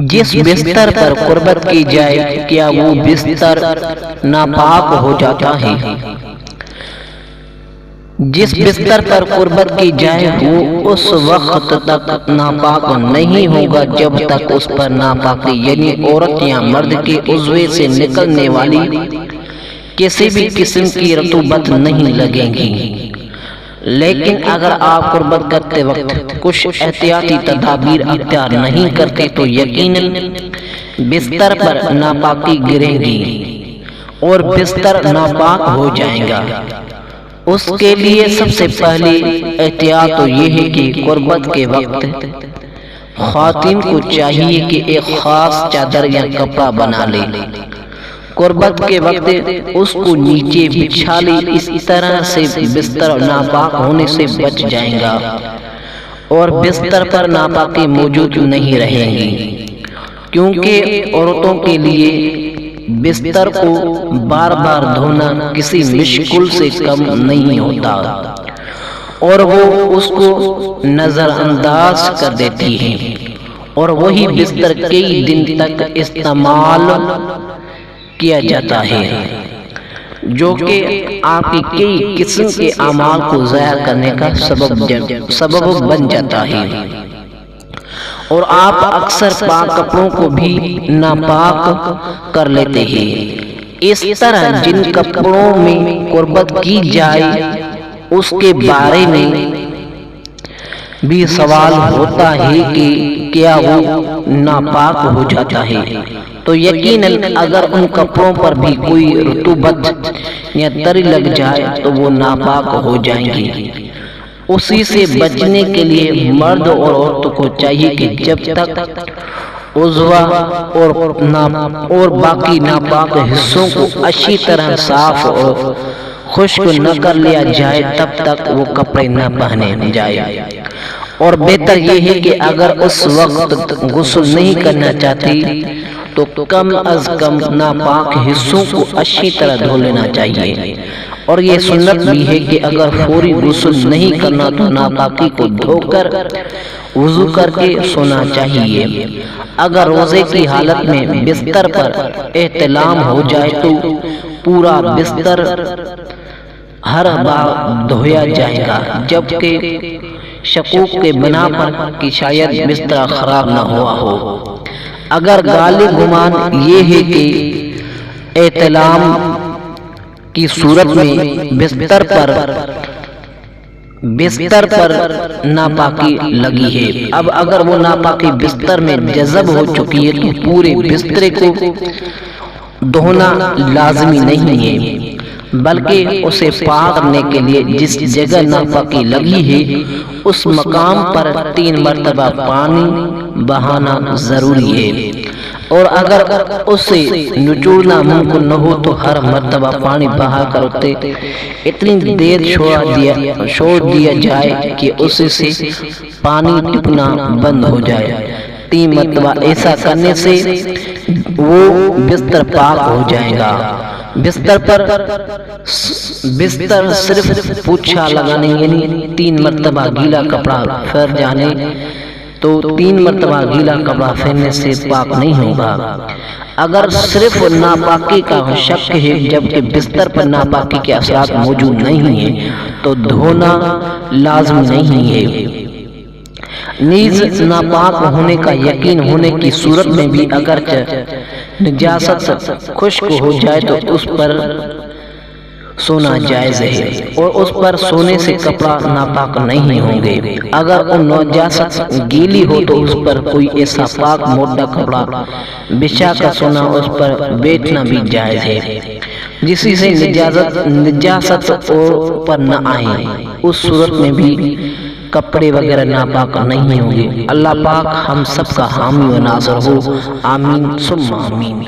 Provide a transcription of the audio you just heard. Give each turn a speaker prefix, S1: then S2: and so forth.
S1: جس بستر پر قربت کی جائے کیا وہ بستر ناپاک ہو جاتا ہے؟ جس بستر پر قربت کی جائے وہ اس وقت تک ناپاک نہیں ہوگا جب تک اس پر ناپاکی یعنی عورت یا مرد کے عضو سے نکلنے والی کسی بھی قسم کی رطوبت نہیں لگے گی۔ لیکن اگر آپ قربت کرتے وقت کچھ احتیاطی تدابیر اختیار نہیں کرتے تو یقیناً بستر پر ناپاکی گرے گی اور بستر ناپاک ہو جائے گا۔ اس کے لیے سب سے پہلی احتیاط تو یہ ہے کہ قربت کے وقت خواتین کو چاہیے کہ ایک خاص چادر یا کپڑا بنا لے۔ قربت کے وقت اس کو نیچے بچھا لے، اس طرح سے بستر ناپاک ہونے سے بچ جائے گا اور بستر پر ناپاکی موجود نہیں رہے گی، کیونکہ عورتوں کے لیے بستر کو بار بار دھونا کسی مشکل سے کم نہیں ہوتا اور وہ اس کو نظر انداز کر دیتی ہے، اور وہی بستر کئی دن تک استعمال کیا جاتا ہے، جو کہ آپ کی کئی قسم کے اعمال کو ضائع کرنے کا سبب بن جاتا ہے، اور آپ اکثر پاک کپڑوں کو بھی ناپاک کر لیتے ہیں۔ اس طرح جن کپڑوں میں قربت کی جائے اس کے بارے میں بھی سوال ہوتا ہے کہ کیا وہ ناپاک ہو جاتا ہے، تو یقیناً اگر ان کپڑوں پر بھی کوئی رطوبت یا تری لگ جائے تو وہ ناپاک ہو جائیں گی۔ اسی سے بچنے کے لیے مرد اور عورتوں کو چاہیے کہ جب تک عضو اور باقی ناپاک حصوں کو اچھی طرح صاف اور خشک نہ کر لیا جائے تب تک وہ کپڑے نہ پہنے جائے، اور بہتر یہ ہے کہ اگر اس وقت غسل نہیں کرنا چاہتی تو کم از کم ناپاک حصوں کو اچھی طرح دھو لینا چاہیے، اور یہ سنت بھی ہے کہ اگر فوری غسل نہیں کرنا تو ناپاکی کو دھو کر وضو کر کے سونا چاہیے۔ اگر روزے کی حالت میں بستر پر احتلام ہو جائے تو پورا بستر ہر بار دھویا جائے گا، جبکہ شکوک کے بنا پر کہ شاید بستر خراب نہ ہوا ہو۔ اگر غالب گمان یہ ہے کہ احتلام کی صورت میں بستر پر ناپاکی لگی ہے، اب اگر وہ ناپاکی بستر میں جذب ہو چکی ہے تو پورے بستر کو دھونا لازمی نہیں ہے، بلکہ اسے پاک کرنے کے لیے جس جگہ ناپاکی لگی ہے اس مقام پر 3 مرتبہ پانی بہانا ضروری ہے، اور اگر اسے نچوڑنا ممکن نہ ہو تو ہر مرتبہ پانی بہا کر اسے اتنی دیر چھوڑ دیا جائے کہ اس سے پانی ٹپکنا بند ہو جائے۔ 3 مرتبہ ایسا کرنے سے وہ بستر پاک ہو جائے گا۔ بستر صرف پوچھا لگانے یعنی 3 مرتبہ گیلا کپڑا پھیر جانے تو 3 مرتبہ گیلا کپڑا پھیرنے سے پاک نہیں ہوگا۔ اگر صرف ناپاکی کا شک ہے جبکہ بستر پر ناپاکی کے اثرات موجود نہیں ہیں تو دھونا لازم نہیں ہے۔ نیز ناپاک ہونے کا یقین ہونے کی صورت میں بھی اگرچہ نجاست خشک ہو جائے تو اس پر سونا جائز ہے، اور اس پر سونے سے کپڑا ناپاک نہیں ہوں گے۔ اگر ان نجاست گیلی ہو تو اس پر کوئی ایسا پاک موٹا کپڑا بچھا کر سونا اس پر بیٹھنا بھی جائز ہے جس سے نجاست پر نہ آئے، اس صورت میں بھی کپڑے وغیرہ ناپاک نہیں ہوں گے۔ اللہ پاک ہم سب کا حامی و ناصر ہو، آمین ثم آمین۔